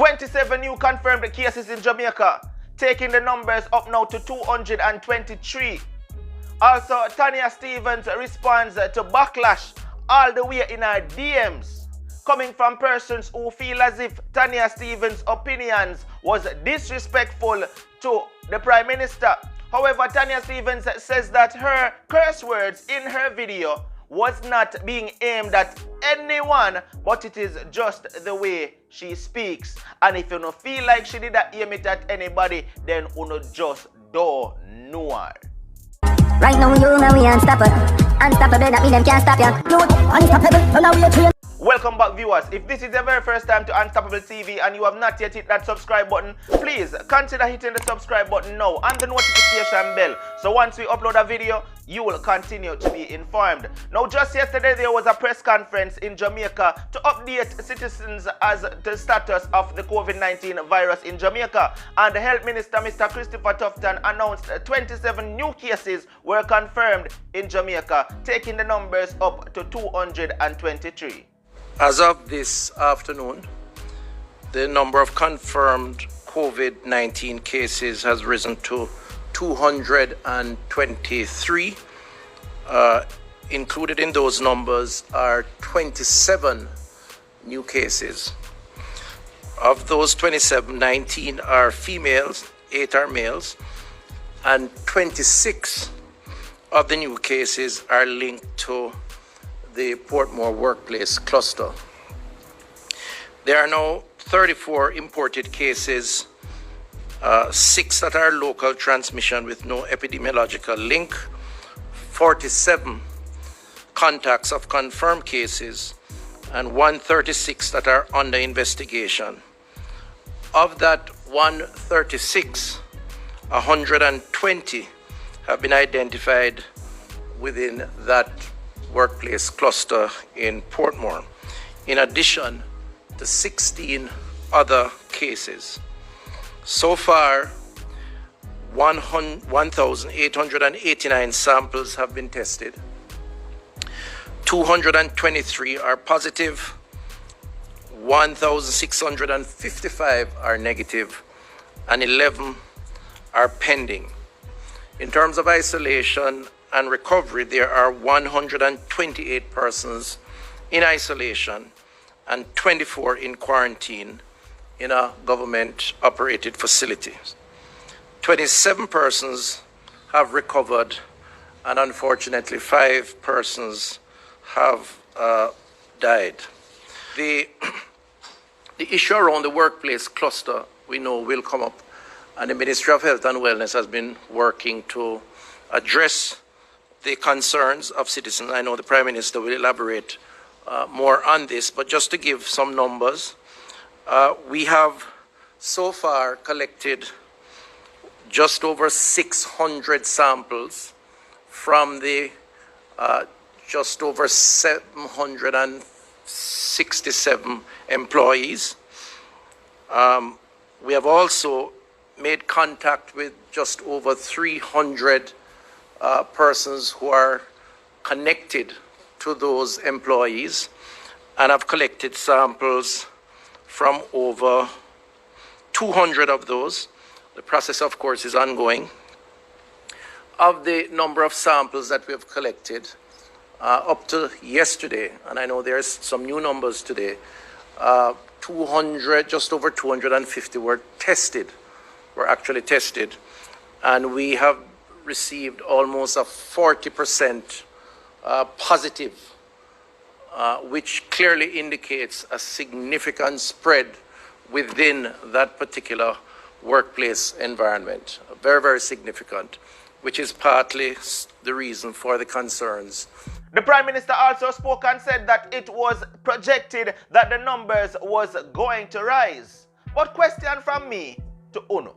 27 new confirmed cases in Jamaica, taking the numbers up now to 223. Also, Tanya Stevens responds to backlash all the way in her DMs, coming from persons who feel as if Tanya Stevens' opinions was disrespectful to the Prime Minister. However, Tanya Stevens says that her curse words in her video was not being aimed at anyone, but it is just the way she speaks. And if you don't feel like she did not aim it at anybody, then you just don't know her. Right now you know we unstoppable. Unstoppable, that mean them can't stop ya. Unstoppable, now we are trained. Welcome back, viewers. If this is your very first time to Unstoppable TV and you have not yet hit that subscribe button, please consider hitting the subscribe button now and the notification bell. So once we upload a video, you will continue to be informed. Now, just yesterday there was a press conference in Jamaica to update citizens as the status of the COVID-19 virus in Jamaica. And the Health Minister, Mr. Christopher Tufton, announced 27 new cases were confirmed in Jamaica, taking the numbers up to 223. As of this afternoon, the number of confirmed COVID-19 cases has risen to 223. Included in those numbers are 27 new cases. Of those 27, 19 are females, 8 are males, and 26 of the new cases are linked to the Portmore workplace cluster. There are now 34 imported cases, 6 that are local transmission with no epidemiological link, 47 contacts of confirmed cases, and 136 that are under investigation. Of that 136, 120 have been identified within that workplace cluster in Portmore, in addition to 16 other cases. So far, 1,889 samples have been tested. 223 are positive, 1,655 are negative, and 11 are pending. In terms of isolation and recovery, there are 128 persons in isolation and 24 in quarantine in a government-operated facility. 27 persons have recovered, and unfortunately 5 persons have died. The issue around the workplace cluster, we know, will come up, and the Ministry of Health and Wellness has been working to address the concerns of citizens. I know the Prime Minister will elaborate more on this, but just to give some numbers, we have so far collected just over 600 samples from the just over 767 employees. We have also made contact with just over 300 persons who are connected to those employees, and have collected samples from over 200 of those. The process, of course, is ongoing. Of the number of samples that we have collected, up to yesterday, and I know there's some new numbers today, 200, just over 250 were actually tested, and we have received almost a 40% positive, which clearly indicates a significant spread within that particular workplace environment. Very, very significant, which is partly the reason for the concerns. The Prime Minister also spoke and said that it was projected that the numbers was going to rise. But question from me to Uno.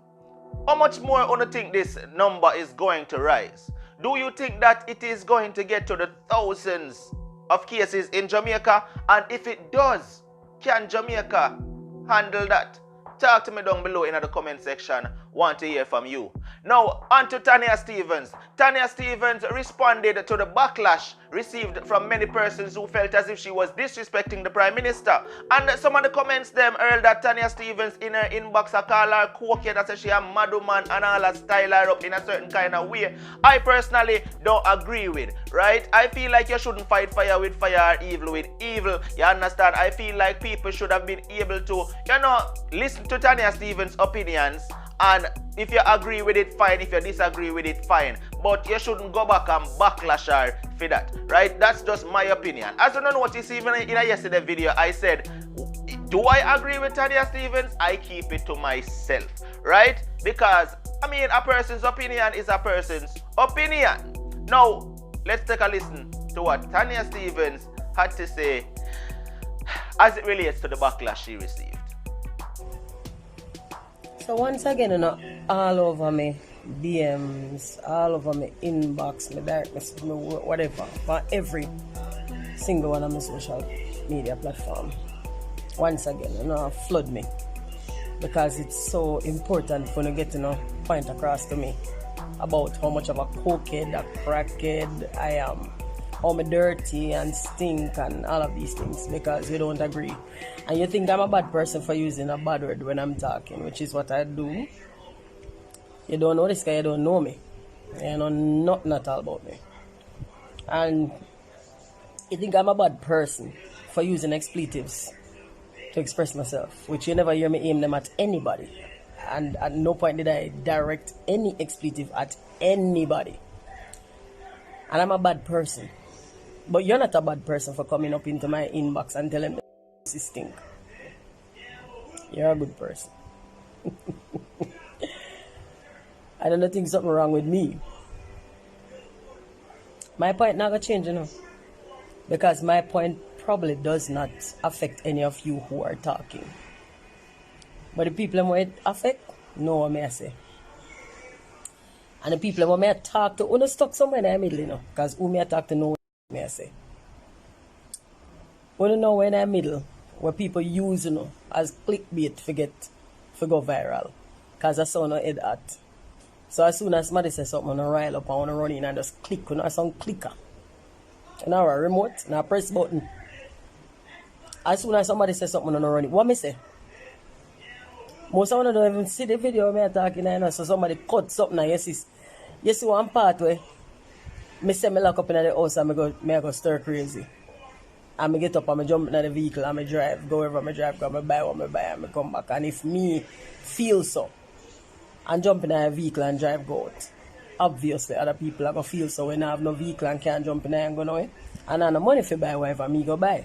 How much more Uno think this number is going to rise? Do you think that it is going to get to the thousands of cases in Jamaica? And if it does, can Jamaica handle that? Talk to me down below in the comment section. want to hear from you. Now, on to Tanya Stevens. Tanya Stevens responded to the backlash received from many persons who felt as if she was disrespecting the Prime Minister. And some of the comments them earlier that Tanya Stevens in her inbox a call her cokehead and say she a mad woman and all that style her up in a certain kind of way. I personally don't agree with, right? I feel like you shouldn't fight fire with fire or evil with evil. You understand? I feel like people should have been able to, listen to Tanya Stevens' opinions. And if you agree with it, fine. If you disagree with it, fine. But you shouldn't go back and backlash her for that, right? That's just my opinion. As you notice, even in a yesterday video, I said, do I agree with Tanya Stevens? I keep it to myself, right? Because, a person's opinion is a person's opinion. Now, let's take a listen to what Tanya Stevens had to say as it relates to the backlash she received. So once again, all over me DMs, all over me inbox, my direct message, my whatever, for every single one of my social media platform. Once again, flood me. Because it's so important for you to get point across to me about how much of a cokehead, a crackhead I am. How me dirty and stink and all of these things because you don't agree. And you think I'm a bad person for using a bad word when I'm talking, which is what I do. You don't know this guy, you don't know me. You know nothing at all about me. And you think I'm a bad person for using expletives to express myself, which you never hear me aim them at anybody. And at no point did I direct any expletive at anybody. And I'm a bad person. But you're not a bad person for coming up into my inbox and telling me this stink. You're a good person. I don't think something wrong with me. My point not gonna change, because my point probably does not affect any of you who are talking. But the people who it affect, know what I say. And the people who may talk to, who stuck somewhere in the middle, because who may talk to know what I say. Who know in the middle, where people use, as clickbait to go viral. Because I saw no head at. So as soon as somebody says something, I rile up, I want to run in and just click on some clicker. And now a remote, and I press button. As soon as somebody says something, I run it. What me say? Most of them don't even see the video me talking, so somebody cut something and you see one part where I say I lock up in the house and I go stir crazy. And I get up and I jump in the vehicle and I drive, go wherever I drive, go I buy what I buy and I come back. And if me feel so, and jump in a vehicle and drive go out, obviously other people are going to feel so when I have no vehicle and can't jump in there and go nowhere. And I have no money for buy whatever me go buy.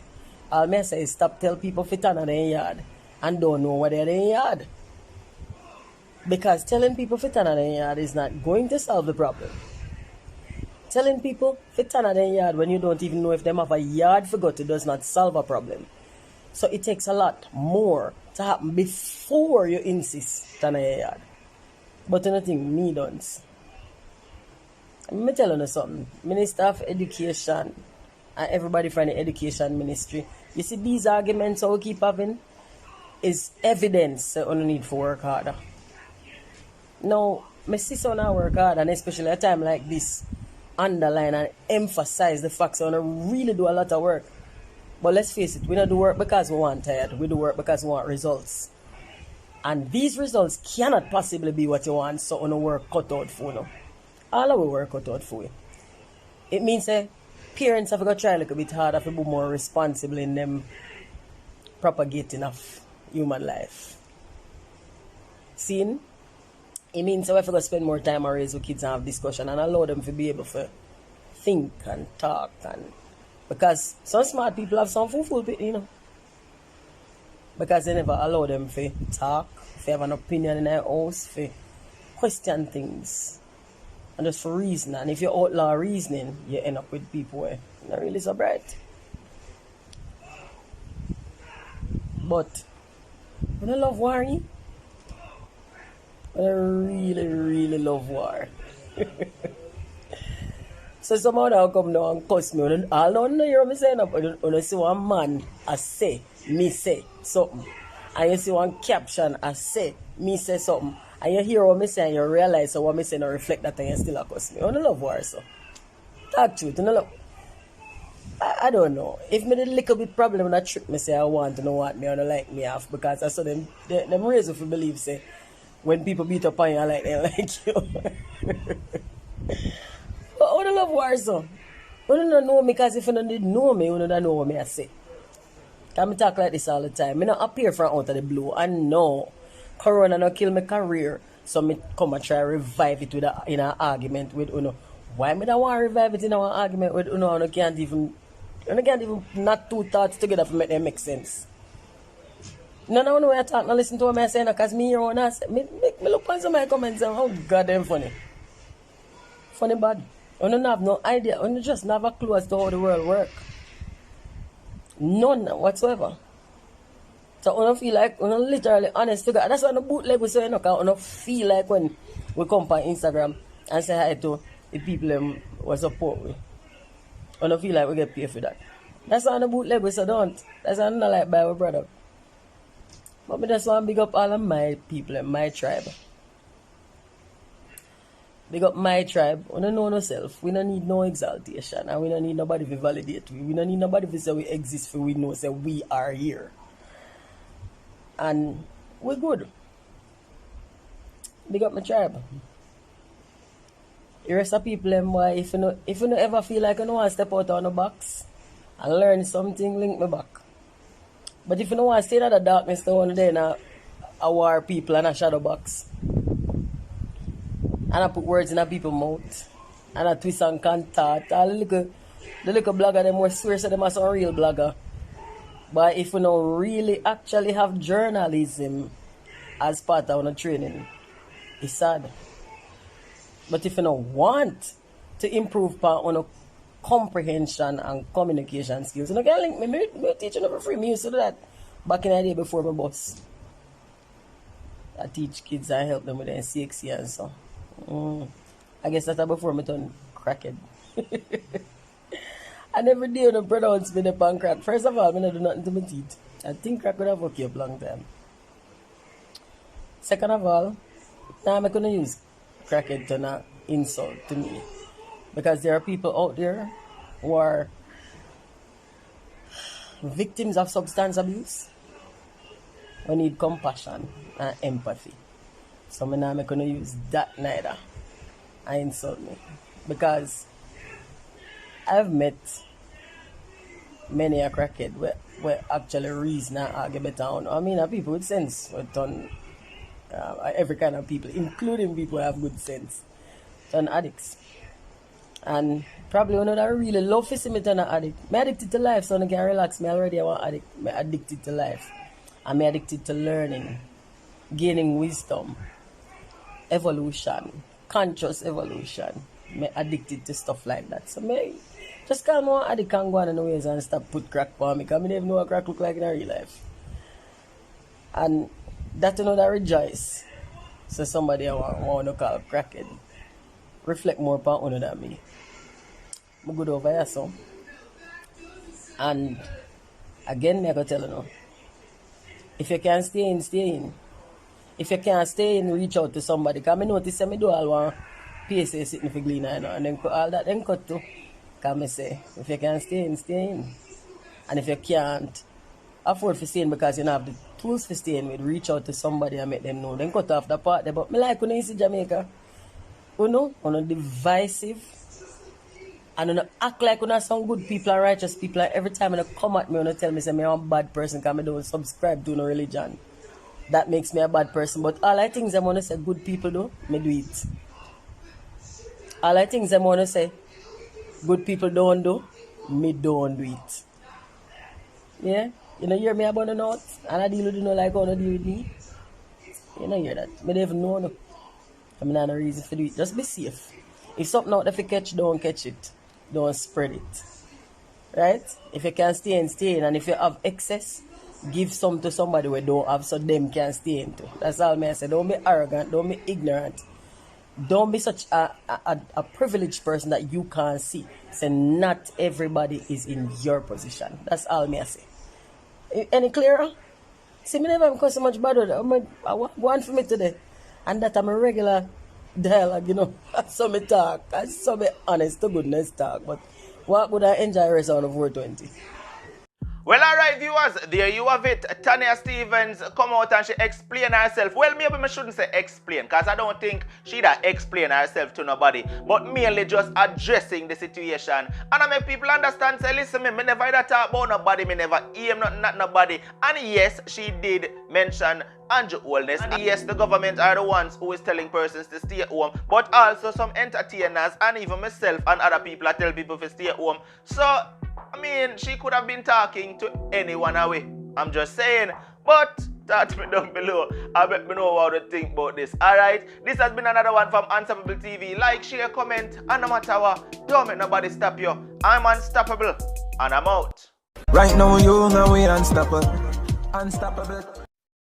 All I say is stop tell people fit on their yard and don't know what they're in their yard. Because telling people fit on their yard is not going to solve the problem. Telling people fit on their yard when you don't even know if them have a yard for go to does not solve a problem. So it takes a lot more to happen before you insist on a yard. But I don't think me don't. Let me tell you something. Minister of Education and everybody from the education ministry, you see these arguments that we keep having is evidence that we need to work harder. Now, my sister now work hard, and especially at a time like this, underline and emphasize the fact that we really do a lot of work. But let's face it, we don't do work because we want tired. We do work because we want results. And these results cannot possibly be what you want, so on work cut out for you. All of our work cut out for you. It means parents have got to try a little bit harder to be more responsible in them propagating of human life. Seeing? It means we have to spend more time and raise with kids and have discussion and allow them to be able to think and talk. And because some smart people have some fool, because they never allow them to talk, to have an opinion in their house, to question things, and just for reason. And if you outlaw reasoning, you end up with people who are not really so bright. But when I love war, I really, really love war. So somehow they'll come down and cuss me. I don't know hear me saying that, but when you see one man, I say something. And you see one caption, I say, me say something. And you hear what I say and you realize so what I say no reflect that and you still accuse me. I don't love war, so. Talk truth, you know. I don't know. If me did a little bit problem when I trick me say I want to know what me or don't like me off because I saw them raise if you believe say when people beat up on you like they like you. But I don't love war, so. I don't know me because if you don't know me, you don't know what me I say. Because I talk like this all the time. I don't appear from out of the blue. I know Corona no kill my career. So me come and try to revive it with in an argument with Uno. Why me don't want to revive it in our argument with Uno? I can't even not two thoughts together to make them make sense. No way I talk, no listen to what I say because me here when I say me look on some of my comments and oh goddamn funny. Funny bad. I don't have no idea. I just never a clue as to how the world works. None whatsoever. So I don't feel like, I'm literally honest to God. That's why the bootleg we say, I don't feel like when we come on Instagram and say hi to the people who support me. I don't feel like we get paid for that. That's why the bootleg we say don't. That's why I'm not like Bible brother. But I just want to big up all of my people and my tribe. Big up my tribe. We don't know ourselves. We don't need no exaltation. And we don't need nobody to validate. We don't need nobody to say we exist for we know say we are here. And we're good. Big up my tribe. The rest of people why if you don't ever feel like you don't want to step out of the box and learn something, link me back. But if you don't want to stay in the darkness, the one day in a war people and a shadow box. And I put words in a people's mouth. And I twist and contact. All the little blogger, them more swear so them are some real blogger. But if you don't really actually have journalism as part of the training, it's sad. But if you don't want to improve on comprehension and communication skills, you can link me. Me teaching for free. Me used to do that back in the day before my boss. I teach kids and help them with their CXC and so. I guess that's before me turn crackhead. And every day when the brother wants me to pan crack, first of all, I don't do nothing to my teeth. I think crack would have worked up long time. Second of all, now I'm going to use crackhead to an insult to me. Because there are people out there who are victims of substance abuse who need compassion and empathy. So I'm not going to use that neither. I insult me. Because I've met many a crackhead where actually reason and argue better on. I mean, people with sense who turn every kind of people, including people who have good sense, turn addicts. And probably one of that really love to see me turn an addict. I'm addicted to life, so I can relax. Me already I'm addict. I'm addicted to life. I'm addicted to learning, gaining wisdom, evolution, conscious evolution. I'm addicted to stuff like that. So me just calm one addict can go on in the ways and stop put crack for me because I don't even know what crack look like in real life. And that you know that rejoice. So somebody I want to call crackhead reflect more upon one than me. I'm good over here, so. And again, I can tell you now, if you can't stay in, stay in. If you can't stay in, reach out to somebody. Because I notice I do all one PSA sitting for Gleaner, you know, and then all that then cut too. Because I say, if you can't stay in, stay in. And if you can't afford to stay in because you don't have the tools for staying with, reach out to somebody and make them know. Then cut off the part there. But I like when you see Jamaica, you know, on divisive. And you act like you some good people and righteous people. And every time you come at me, you tell me say I'm a bad person because I don't subscribe to no religion. That makes me a bad person. But all I think I want to say good people do, me do it. All I think I want to say good people don't do, me don't do it. Yeah? You know hear me about the notes? And I deal with you know like how to deal with me? You know hear that? Me don't even know no. I mean I have no reason to do it. Just be safe. If something out there to catch, don't catch it. Don't spread it. Right? If you can stay in, stay in. And if you have excess, give some to somebody who don't have so them can stay in too. That's all me I say. Don't be arrogant. Don't be ignorant. Don't be such a privileged person that you can't see. Say not everybody is in your position. That's all me I say. Any clearer? See, me never have so much bad. I want for me today. And that I'm a regular dialogue, you know. So me talk. I so be honest to goodness talk. But what would I enjoy rest on of 420? Well, alright viewers, there you have it. Tanya Stevens come out and she explain herself. Well, maybe I shouldn't say explain, because I don't think she that explain herself to nobody, but merely just addressing the situation. And I make people understand, say, listen, me never either talk about nobody, me never aim nothing at nobody. And yes, she did mention Andrew Oldness. And yes, the government are the ones who is telling persons to stay at home, but also some entertainers and even myself and other people are telling people to stay at home. So, I mean, she could have been talking to anyone away. I'm just saying. But touch me down below. I bet me know how to think about this. Alright, this has been another one from Unstoppable TV. Like, share, comment, and no matter what, don't make nobody stop you. I'm unstoppable, and I'm out. Right now you know we unstoppable. Unstoppable.